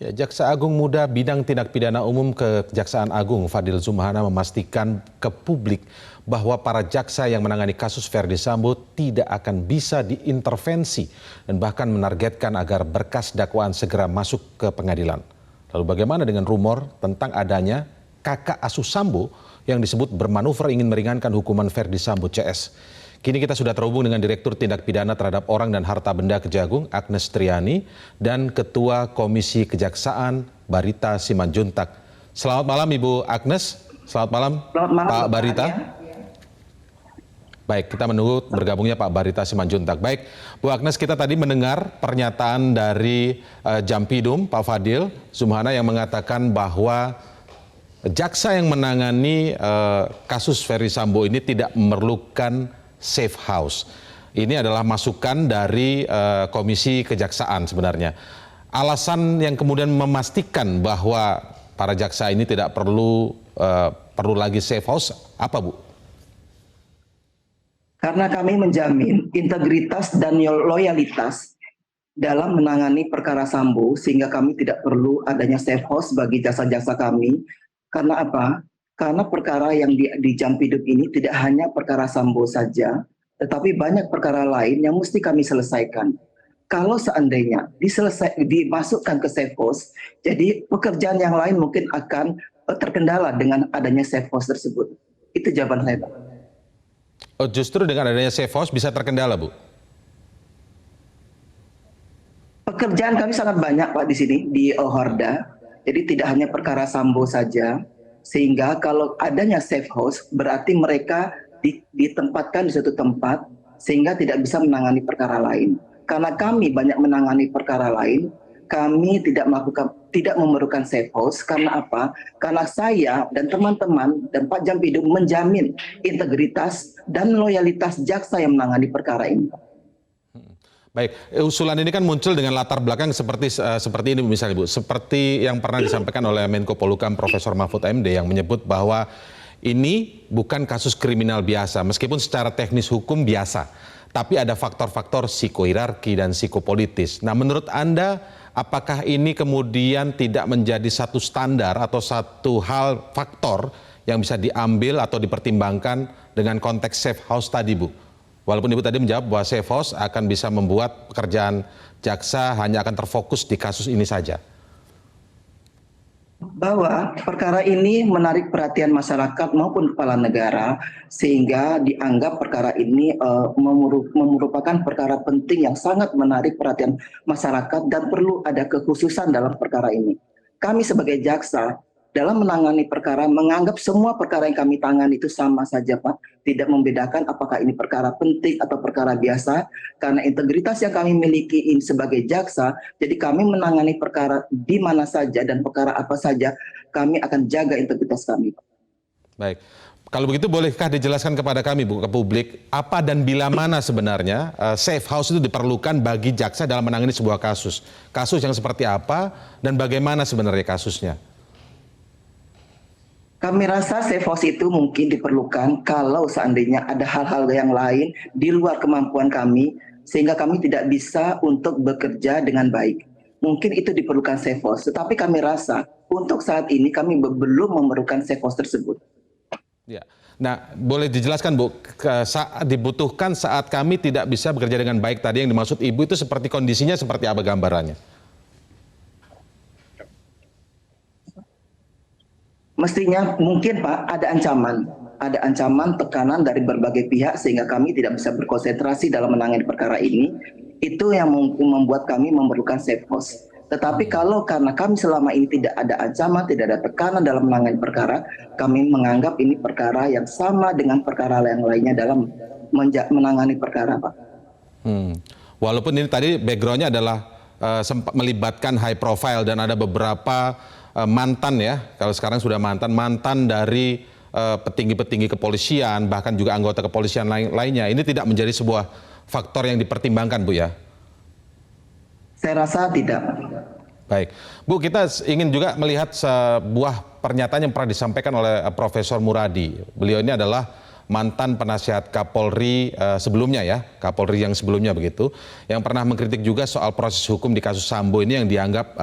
Ya, Jaksa Agung Muda Bidang Tindak Pidana Umum Kejaksaan Agung Fadil Zumhana memastikan ke publik bahwa para jaksa yang menangani kasus Verdi Sambo tidak akan bisa diintervensi dan bahkan menargetkan agar berkas dakwaan segera masuk ke pengadilan. Lalu bagaimana dengan rumor tentang adanya kakak asuh Sambo yang disebut bermanuver ingin meringankan hukuman Verdi Sambo CS? Kini kita sudah terhubung dengan Direktur Tindak Pidana Terhadap Orang dan Harta Benda Kejagung, Agnes Triani, dan Ketua Komisi Kejaksaan, Barita Simanjuntak. Selamat malam Ibu Agnes, selamat malam, Pak Barita. Baik, kita menunggu bergabungnya Pak Barita Simanjuntak. Baik, Bu Agnes, kita tadi mendengar pernyataan dari Jampidum, Pak Fadil Zumhana yang mengatakan bahwa jaksa yang menangani kasus Verdi Sambo ini tidak memerlukan safe house. Ini adalah masukan dari Komisi Kejaksaan sebenarnya. Alasan yang kemudian memastikan bahwa para jaksa ini tidak perlu lagi safe house apa, Bu? Karena kami menjamin integritas dan loyalitas dalam menangani perkara Sambo, sehingga kami tidak perlu adanya safe house bagi jasa-jasa kami. Karena apa? Karena perkara yang di Jampidum ini tidak hanya perkara Sambo saja, tetapi banyak perkara lain yang mesti kami selesaikan. Kalau seandainya dimasukkan ke safe house, jadi pekerjaan yang lain mungkin akan terkendala dengan adanya safe house tersebut. Itu jawaban saya, Pak. Oh, justru dengan adanya safe house bisa terkendala, Bu? Pekerjaan kami sangat banyak, Pak, di sini, di Orda. Jadi tidak hanya perkara Sambo saja, sehingga kalau adanya safe house berarti mereka ditempatkan di suatu tempat sehingga tidak bisa menangani perkara lain. Karena kami banyak menangani perkara lain, kami tidak memerlukan safe house. Karena apa? Karena saya dan teman-teman dan Pak Jampidum menjamin integritas dan loyalitas jaksa yang menangani perkara ini. Baik, usulan ini kan muncul dengan latar belakang seperti ini misalnya, Bu. Seperti yang pernah disampaikan oleh Menko Polhukam Profesor Mahfud MD yang menyebut bahwa ini bukan kasus kriminal biasa, meskipun secara teknis hukum biasa, tapi ada faktor-faktor psikohierarki dan psikopolitis. Nah, menurut Anda, apakah ini kemudian tidak menjadi satu standar atau satu hal faktor yang bisa diambil atau dipertimbangkan dengan konteks safe house tadi, Bu? Walaupun Ibu tadi menjawab bahwa safe house akan bisa membuat pekerjaan jaksa hanya akan terfokus di kasus ini saja. Bahwa perkara ini menarik perhatian masyarakat maupun kepala negara, sehingga dianggap perkara ini merupakan perkara penting yang sangat menarik perhatian masyarakat dan perlu ada kekhususan dalam perkara ini. Kami sebagai jaksa dalam menangani perkara menganggap semua perkara yang kami tangani itu sama saja, Pak. Tidak membedakan apakah ini perkara penting atau perkara biasa. Karena integritas yang kami miliki ini sebagai jaksa, jadi kami menangani perkara di mana saja dan perkara apa saja, kami akan jaga integritas kami, Pak. Baik. Kalau begitu bolehkah dijelaskan kepada kami, Bu, ke publik, apa dan bila mana sebenarnya safe house itu diperlukan bagi jaksa dalam menangani sebuah kasus? Kasus yang seperti apa dan bagaimana sebenarnya kasusnya? Kami rasa safe house itu mungkin diperlukan kalau seandainya ada hal-hal yang lain di luar kemampuan kami, sehingga kami tidak bisa untuk bekerja dengan baik. Mungkin itu diperlukan safe house, tetapi kami rasa untuk saat ini kami belum memerlukan safe house tersebut. Ya. Nah, boleh dijelaskan, Bu, saat dibutuhkan saat kami tidak bisa bekerja dengan baik tadi yang dimaksud Ibu itu seperti kondisinya seperti apa gambarannya? Mestinya mungkin, Pak, ada ancaman tekanan dari berbagai pihak sehingga kami tidak bisa berkonsentrasi dalam menangani perkara ini. Itu yang membuat kami memerlukan safe house. Tetapi kalau karena kami selama ini tidak ada ancaman, tidak ada tekanan dalam menangani perkara, kami menganggap ini perkara yang sama dengan perkara yang lainnya dalam menangani perkara, Pak. Walaupun ini tadi backgroundnya adalah sempat melibatkan high profile dan ada beberapa mantan, ya, kalau sekarang sudah mantan dari petinggi-petinggi kepolisian, bahkan juga anggota kepolisian lainnya. Ini tidak menjadi sebuah faktor yang dipertimbangkan, Bu, ya? Saya rasa tidak. Baik, Bu, kita ingin juga melihat sebuah pernyataan yang pernah disampaikan oleh Profesor Muradi. Beliau ini adalah mantan penasihat Kapolri sebelumnya, ya, Kapolri yang sebelumnya begitu, yang pernah mengkritik juga soal proses hukum di kasus Sambo ini yang dianggap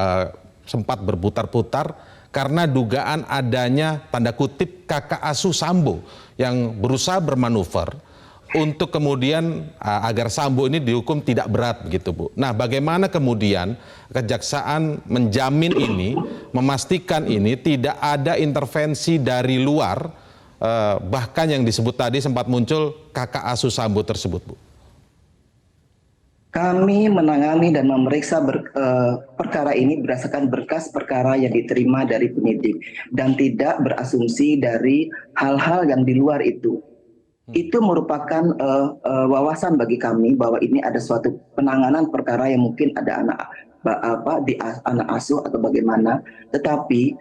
sempat berputar-putar karena dugaan adanya tanda kutip kakak asuh Sambo yang berusaha bermanuver untuk kemudian agar Sambo ini dihukum tidak berat begitu Bu. Nah, bagaimana kemudian kejaksaan menjamin ini, memastikan ini tidak ada intervensi dari luar, bahkan yang disebut tadi sempat muncul kakak asuh Sambo tersebut Bu? Kami menangani dan memeriksa perkara ini berdasarkan berkas perkara yang diterima dari penyidik dan tidak berasumsi dari hal-hal yang di luar itu. Itu merupakan wawasan bagi kami bahwa ini ada suatu penanganan perkara yang mungkin ada anak asuh atau bagaimana, tetapi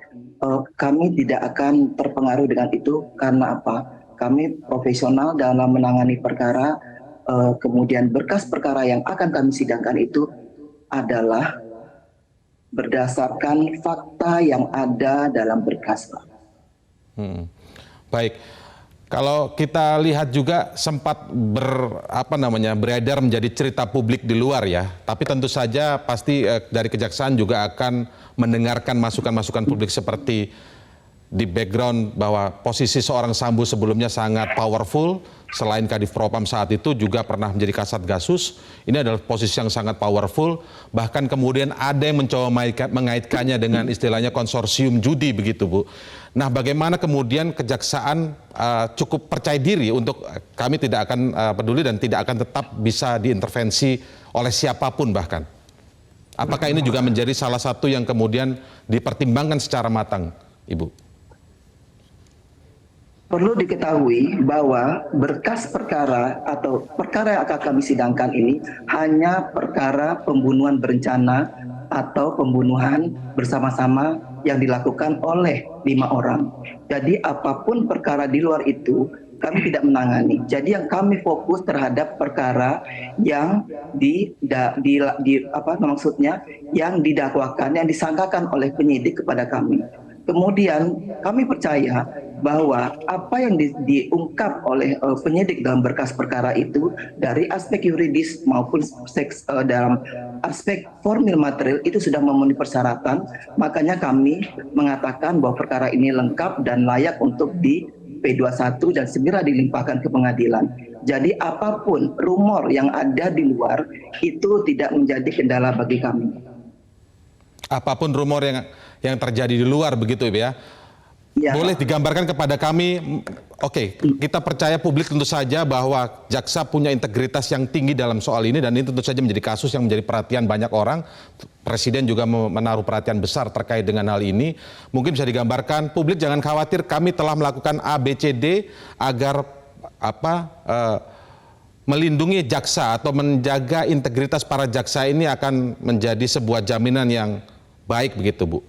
kami tidak akan terpengaruh dengan itu karena apa? Kami profesional dalam menangani perkara, kemudian berkas perkara yang akan kami sidangkan itu adalah berdasarkan fakta yang ada dalam berkas, Pak. Baik. Kalau kita lihat juga sempat beredar menjadi cerita publik di luar ya. Tapi tentu saja pasti dari kejaksaan juga akan mendengarkan masukan-masukan publik seperti di background bahwa posisi seorang Sambo sebelumnya sangat powerful. Selain Kadif Propam saat itu juga pernah menjadi Kasat Gasus. Ini adalah posisi yang sangat powerful. Bahkan kemudian ada yang mencoba mengaitkannya dengan istilahnya konsorsium judi begitu Bu. Nah, bagaimana kemudian kejaksaan cukup percaya diri untuk kami tidak akan peduli dan tidak akan tetap bisa diintervensi oleh siapapun bahkan? Apakah ini juga menjadi salah satu yang kemudian dipertimbangkan secara matang, Ibu? Perlu diketahui bahwa berkas perkara atau perkara yang akan kami sidangkan ini hanya perkara pembunuhan berencana atau pembunuhan bersama-sama yang dilakukan oleh 5 orang. Jadi apapun perkara di luar itu kami tidak menangani. Jadi yang kami fokus terhadap perkara yang yang didakwakan, yang disangkakan oleh penyidik kepada kami. Kemudian kami percaya bahwa apa yang diungkap oleh penyidik dalam berkas perkara itu dari aspek yuridis maupun dalam aspek formil material itu sudah memenuhi persyaratan. Makanya kami mengatakan bahwa perkara ini lengkap dan layak untuk di P21 dan segera dilimpahkan ke pengadilan. Jadi apapun rumor yang ada di luar itu tidak menjadi kendala bagi kami. Apapun rumor yang terjadi di luar begitu ya. Ya. Boleh digambarkan kepada kami, oke, kita percaya publik tentu saja bahwa jaksa punya integritas yang tinggi dalam soal ini dan ini tentu saja menjadi kasus yang menjadi perhatian banyak orang. Presiden juga menaruh perhatian besar terkait dengan hal ini. Mungkin bisa digambarkan, publik jangan khawatir, kami telah melakukan A, B, C, D agar melindungi jaksa atau menjaga integritas para jaksa ini akan menjadi sebuah jaminan yang baik begitu Bu.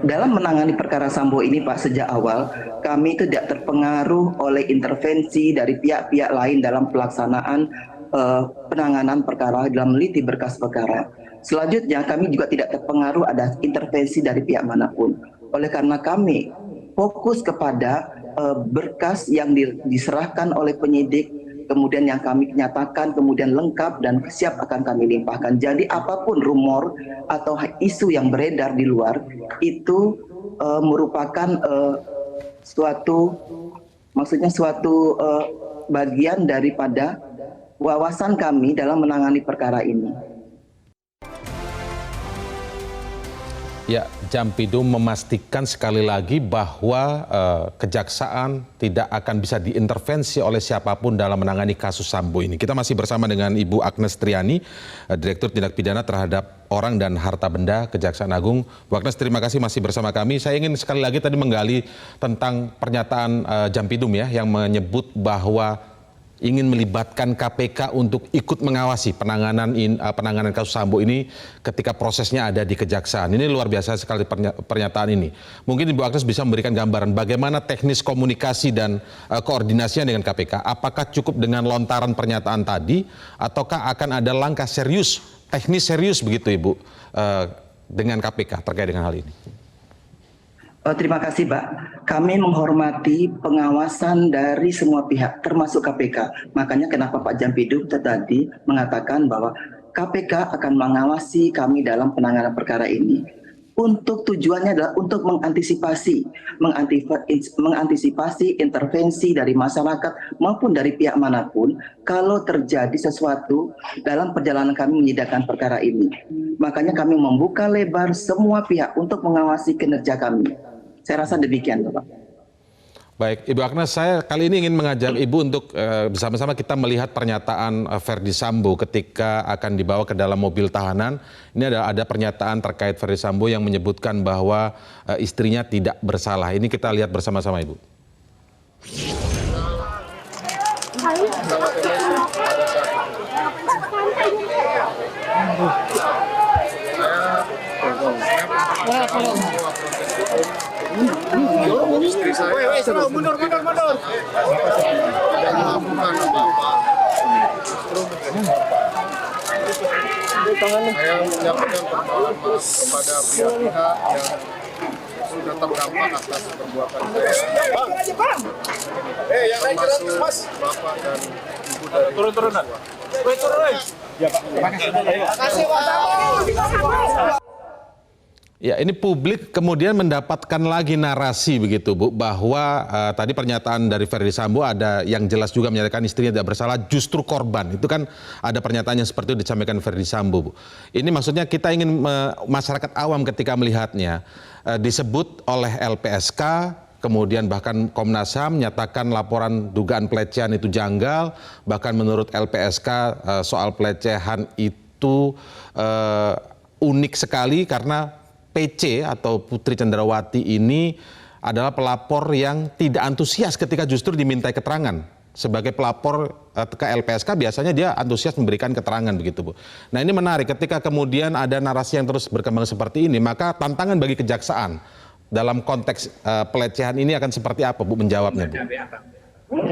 Dalam menangani perkara Sambo ini Pak, sejak awal kami tidak terpengaruh oleh intervensi dari pihak-pihak lain dalam pelaksanaan penanganan perkara dalam meneliti berkas perkara. Selanjutnya kami juga tidak terpengaruh ada intervensi dari pihak manapun. Oleh karena kami fokus kepada berkas yang diserahkan oleh penyidik, kemudian yang kami nyatakan kemudian lengkap dan siap akan kami limpahkan. Jadi apapun rumor atau isu yang beredar di luar itu merupakan suatu bagian daripada wawasan kami dalam menangani perkara ini. Ya, Jampidum memastikan sekali lagi bahwa kejaksaan tidak akan bisa diintervensi oleh siapapun dalam menangani kasus Sambo ini. Kita masih bersama dengan Ibu Agnes Triani, Direktur Tindak Pidana Terhadap Orang dan Harta Benda Kejaksaan Agung. Bu Agnes, terima kasih masih bersama kami. Saya ingin sekali lagi tadi menggali tentang pernyataan Jampidum ya, yang menyebut bahwa ingin melibatkan KPK untuk ikut mengawasi penanganan kasus Sambo ini ketika prosesnya ada di kejaksaan. Ini luar biasa sekali pernyataan ini. Mungkin Ibu Agnes bisa memberikan gambaran bagaimana teknis komunikasi dan koordinasinya dengan KPK. Apakah cukup dengan lontaran pernyataan tadi ataukah akan ada langkah serius, teknis serius begitu Ibu dengan KPK terkait dengan hal ini? Terima kasih, Pak. Kami menghormati pengawasan dari semua pihak, termasuk KPK. Makanya kenapa Pak Jampidum tadi mengatakan bahwa KPK akan mengawasi kami dalam penanganan perkara ini. Untuk tujuannya adalah untuk mengantisipasi intervensi dari masyarakat maupun dari pihak manapun kalau terjadi sesuatu dalam perjalanan kami menyidangkan perkara ini. Makanya kami membuka lebar semua pihak untuk mengawasi kinerja kami. Saya rasa demikian, Bapak. Baik, Ibu Agnes, saya kali ini ingin mengajak Ibu untuk bersama-sama kita melihat pernyataan Verdi Sambo ketika akan dibawa ke dalam mobil tahanan. Ini ada pernyataan terkait Verdi Sambo yang menyebutkan bahwa istrinya tidak bersalah. Ini kita lihat bersama-sama, Ibu. Istri saya mundur. Tidak melakukan apa-apa. Saya menyampaikan permohonan maaf kepada pihak-pihak yang sudah terdampak atas perbuatan saya. Termasuk Bapak dan Ibu dari turunan. Ya, Pak. Makasih, Pak. Ya, ini publik kemudian mendapatkan lagi narasi begitu, Bu, bahwa tadi pernyataan dari Verdi Sambo ada yang jelas juga menyatakan istrinya tidak bersalah, justru korban. Itu kan ada pernyataan yang seperti itu disampaikan Verdi Sambo, Bu. Ini maksudnya kita ingin masyarakat awam ketika melihatnya disebut oleh LPSK, kemudian bahkan Komnas HAM menyatakan laporan dugaan pelecehan itu janggal, bahkan menurut LPSK soal pelecehan itu unik sekali karena PC atau Putri Candrawati ini adalah pelapor yang tidak antusias ketika justru dimintai keterangan. Sebagai pelapor ke LPSK biasanya dia antusias memberikan keterangan begitu, Bu. Nah, ini menarik ketika kemudian ada narasi yang terus berkembang seperti ini, maka tantangan bagi kejaksaan dalam konteks pelecehan ini akan seperti apa, Bu, menjawabnya, Bu?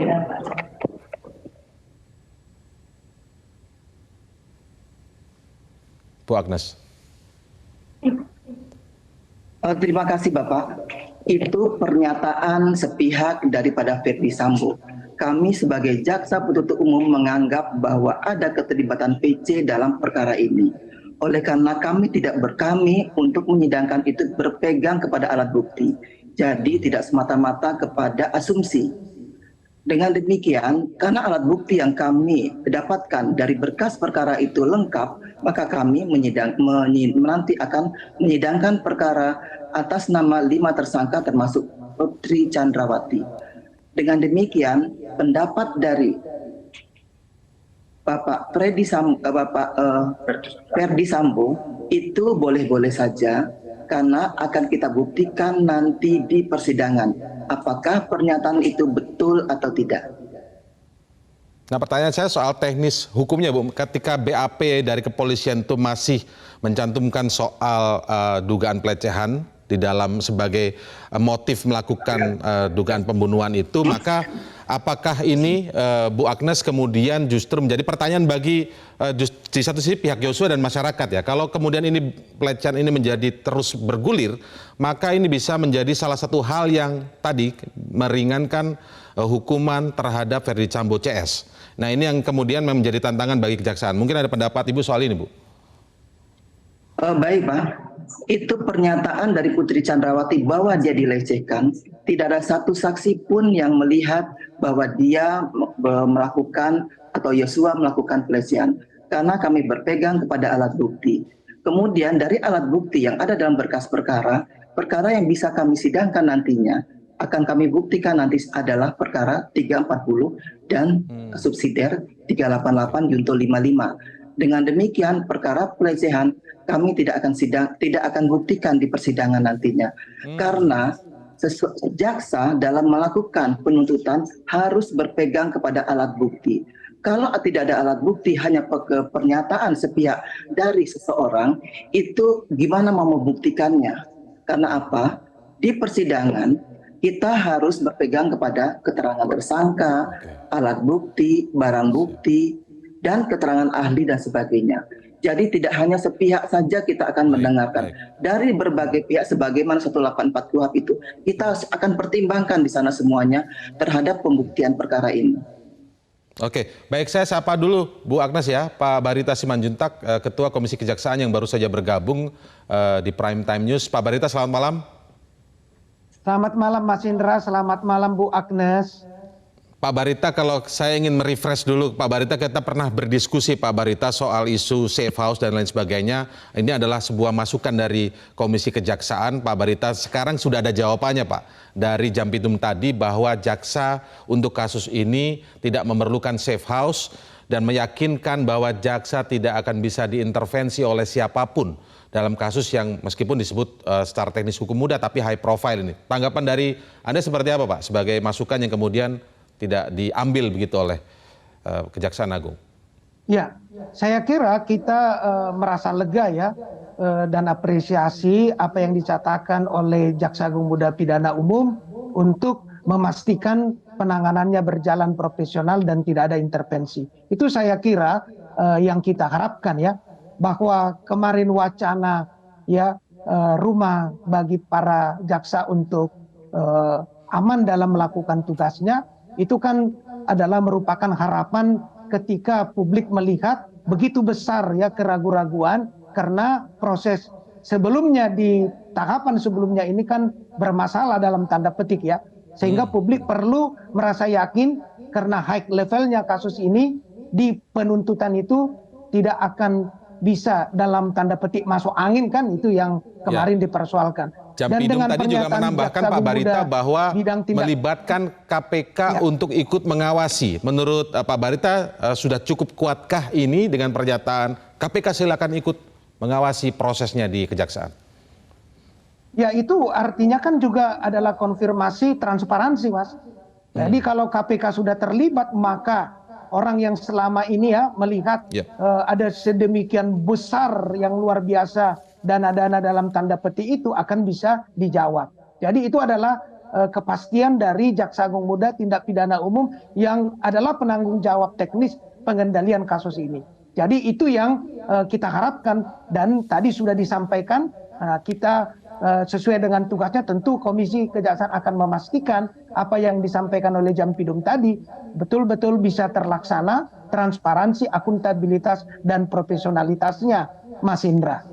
Bu Agnes. Terima kasih, Bapak. Itu pernyataan sepihak daripada Verdi Sambo. Kami sebagai jaksa penuntut umum menganggap bahwa ada keterlibatan PC dalam perkara ini. Oleh karena kami untuk menyidangkan itu berpegang kepada alat bukti. Jadi tidak semata-mata kepada asumsi. Dengan demikian, karena alat bukti yang kami dapatkan dari berkas perkara itu lengkap, maka kami nanti akan menyidangkan perkara atas nama 5 tersangka termasuk Putri Candrawati. Dengan demikian, pendapat dari Bapak Verdi Sambo itu boleh-boleh saja karena akan kita buktikan nanti di persidangan apakah pernyataan itu betul atau tidak. Nah, pertanyaan saya soal teknis hukumnya, Bu. Ketika BAP dari kepolisian itu masih mencantumkan soal dugaan pelecehan di dalam sebagai motif melakukan dugaan pembunuhan itu, maka apakah ini Bu Agnes kemudian justru menjadi pertanyaan bagi di satu sisi pihak Yosua dan masyarakat ya. Kalau kemudian ini pelecehan ini menjadi terus bergulir, maka ini bisa menjadi salah satu hal yang tadi meringankan hukuman terhadap Verdi Sambo CS. Nah, ini yang kemudian menjadi tantangan bagi kejaksaan. Mungkin ada pendapat Ibu soal ini, Bu. Baik, Pak. Itu pernyataan dari Putri Candrawati bahwa dia dilecehkan. Tidak ada satu saksi pun yang melihat bahwa dia melakukan atau Yosua melakukan pelecehan. Karena kami berpegang kepada alat bukti. Kemudian dari alat bukti yang ada dalam berkas perkara, perkara yang bisa kami sidangkan nantinya akan kami buktikan nanti adalah perkara 340 dan subsidiar 388 Junto 55. Dengan demikian perkara pelecehan kami tidak akan buktikan di persidangan nantinya. Karena jaksa dalam melakukan penuntutan harus berpegang kepada alat bukti. Kalau tidak ada alat bukti, hanya pernyataan sepihak dari seseorang, itu gimana mau membuktikannya? Karena apa? Di persidangan, kita harus berpegang kepada keterangan tersangka, alat bukti, barang bukti, dan keterangan ahli dan sebagainya. Jadi tidak hanya sepihak saja kita akan mendengarkan. Dari berbagai pihak sebagaimana 184 KUHP itu, kita akan pertimbangkan di sana semuanya terhadap pembuktian perkara ini. Oke, baik, saya sapa dulu Bu Agnes ya, Pak Barita Simanjuntak, Ketua Komisi Kejaksaan yang baru saja bergabung di Prime Time News. Pak Barita, selamat malam. Selamat malam Mas Indra, selamat malam Bu Agnes. Pak Barita, kalau saya ingin merefresh dulu, Pak Barita, kita pernah berdiskusi Pak Barita soal isu safe house dan lain sebagainya. Ini adalah sebuah masukan dari Komisi Kejaksaan. Pak Barita, sekarang sudah ada jawabannya Pak dari Jampidum tadi bahwa jaksa untuk kasus ini tidak memerlukan safe house dan meyakinkan bahwa jaksa tidak akan bisa diintervensi oleh siapapun dalam kasus yang meskipun disebut secara teknis hukum muda tapi high profile ini. Tanggapan dari Anda seperti apa Pak sebagai masukan yang kemudian tidak diambil begitu oleh Kejaksaan Agung? Ya, saya kira kita merasa lega ya dan apresiasi apa yang dicatakan oleh Jaksa Agung Muda Pidana Umum untuk memastikan penanganannya berjalan profesional dan tidak ada intervensi. Itu saya kira yang kita harapkan ya, bahwa kemarin wacana ya rumah bagi para jaksa untuk aman dalam melakukan tugasnya itu kan adalah merupakan harapan ketika publik melihat begitu besar ya keraguan-raguan karena proses sebelumnya di tahapan sebelumnya ini kan bermasalah dalam tanda petik ya, sehingga publik perlu merasa yakin karena high levelnya kasus ini di penuntutan itu tidak akan bisa dalam tanda petik masuk angin kan, itu yang kemarin dipersoalkan. Jampidum tadi juga menambahkan Pak Barita bahwa melibatkan KPK untuk ikut mengawasi. Menurut Pak Barita sudah cukup kuatkah ini dengan pernyataan KPK silakan ikut mengawasi prosesnya di Kejaksaan? Ya itu artinya kan juga adalah konfirmasi transparansi Mas. Jadi kalau KPK sudah terlibat maka orang yang selama ini ya melihat ada sedemikian besar yang luar biasa dana-dana dalam tanda petik itu akan bisa dijawab. Jadi itu adalah kepastian dari Jaksa Agung Muda Tindak Pidana Umum yang adalah penanggung jawab teknis pengendalian kasus ini. Jadi itu yang kita harapkan dan tadi sudah disampaikan kita sesuai dengan tugasnya tentu Komisi Kejaksaan akan memastikan apa yang disampaikan oleh Jampidum tadi betul-betul bisa terlaksana, transparansi, akuntabilitas dan profesionalitasnya Mas Indra.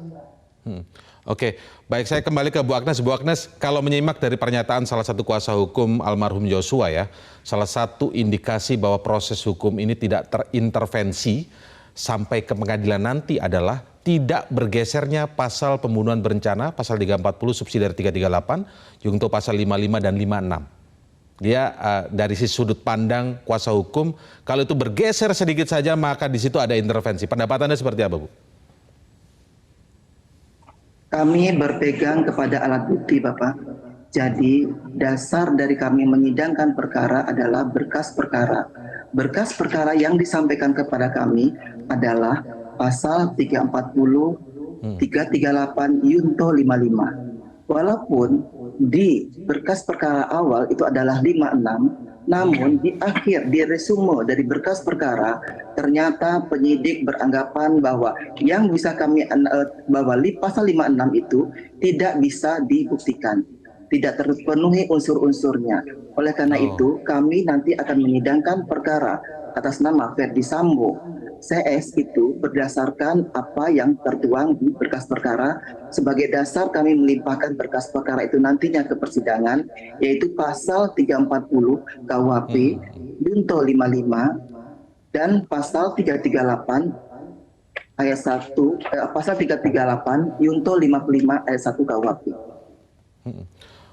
Oke, baik, saya kembali ke Bu Agnes. Bu Agnes, kalau menyimak dari pernyataan salah satu kuasa hukum almarhum Joshua ya, salah satu indikasi bahwa proses hukum ini tidak terintervensi sampai ke pengadilan nanti adalah tidak bergesernya pasal pembunuhan berencana, pasal 340 subsidi dari 338, Junto pasal 55 dan 56. Dia dari sisi sudut pandang kuasa hukum, kalau itu bergeser sedikit saja maka di situ ada intervensi. Pendapat Anda seperti apa, Bu? Kami berpegang kepada alat bukti, Bapak. Jadi dasar dari kami menyidangkan perkara adalah berkas perkara. Berkas perkara yang disampaikan kepada kami adalah pasal 340, 338, Junto 55. Walaupun di berkas perkara awal itu adalah 56, namun di akhir, di resume dari berkas perkara, ternyata penyidik beranggapan bahwa yang bisa kami bahwa pasal 56 itu tidak bisa dibuktikan, tidak terpenuhi unsur-unsurnya. Oleh karena itu, kami nanti akan menyidangkan perkara atas nama Ferdi Sambo CS itu berdasarkan apa yang tertuang di berkas perkara. Sebagai dasar kami melimpahkan berkas perkara itu nantinya ke persidangan, yaitu pasal 340 KUHP Junto 55 dan pasal 338 ayat 1 pasal 338 Junto 55 ayat 1 KUHP.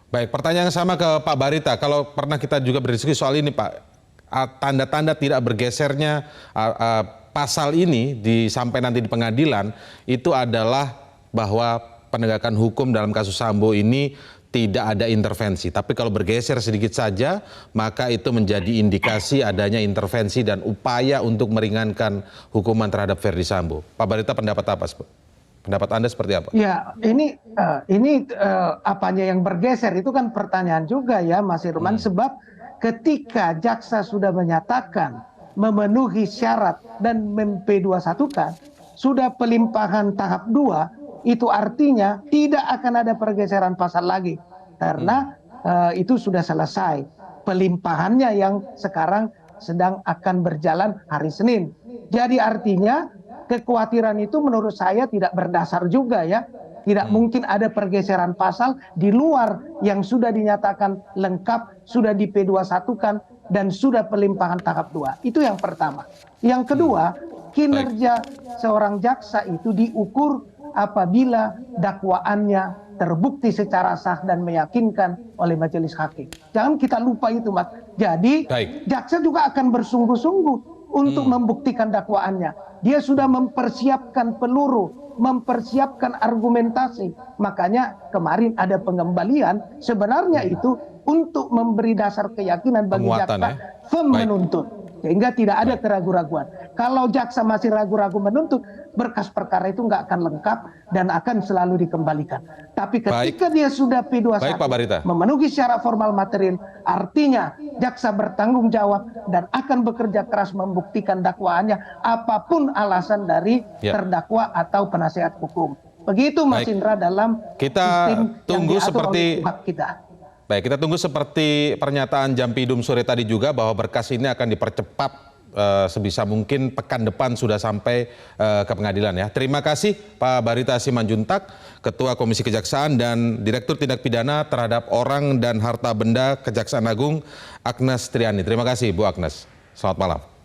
Baik, pertanyaan yang sama ke Pak Barita. Kalau pernah kita juga berdiskusi soal ini Pak, tanda-tanda tidak bergesernya pasal ini sampai nanti di pengadilan itu adalah bahwa penegakan hukum dalam kasus Sambo ini tidak ada intervensi. Tapi kalau bergeser sedikit saja, maka itu menjadi indikasi adanya intervensi dan upaya untuk meringankan hukuman terhadap Ferdi Sambo. Pak Barita, pendapat apa? Pendapat Anda seperti apa? Ya, ini apanya yang bergeser itu kan pertanyaan juga ya Mas Irman, sebab ketika jaksa sudah menyatakan memenuhi syarat dan mem-P21-kan, sudah pelimpahan tahap 2, itu artinya tidak akan ada pergeseran pasal lagi. Karena itu sudah selesai. Pelimpahannya yang sekarang sedang akan berjalan hari Senin. Jadi artinya kekhawatiran itu menurut saya tidak berdasar juga ya. Tidak mungkin ada pergeseran pasal di luar yang sudah dinyatakan lengkap, sudah di P21-kan, dan sudah pelimpahan tahap 2. Itu yang pertama. Yang kedua, kinerja seorang jaksa itu diukur apabila dakwaannya terbukti secara sah dan meyakinkan oleh majelis hakim. Jangan kita lupa itu, Mas. Jadi, jaksa juga akan bersungguh-sungguh untuk membuktikan dakwaannya. Dia sudah mempersiapkan peluru, mempersiapkan argumentasi. Makanya kemarin ada pengembalian, sebenarnya itu untuk memberi dasar keyakinan bagi jaksa firm menuntut. Sehingga tidak ada keraguan-raguan. Kalau jaksa masih ragu-ragu menuntut, berkas perkara itu nggak akan lengkap dan akan selalu dikembalikan. Tapi ketika dia sudah P21 memenuhi syarat formal material, artinya jaksa bertanggung jawab dan akan bekerja keras membuktikan dakwaannya apapun alasan dari terdakwa atau penasehat hukum. Begitu Mas Indra dalam sistem yang diatur oleh pihak kita. Baik, kita tunggu seperti pernyataan Jampidum sore tadi juga bahwa berkas ini akan dipercepat sebisa mungkin pekan depan sudah sampai ke pengadilan ya. Terima kasih Pak Barita Simanjuntak, Ketua Komisi Kejaksaan dan Direktur Tindak Pidana Terhadap Orang dan Harta Benda Kejaksaan Agung, Agnes Triani. Terima kasih Bu Agnes. Selamat malam.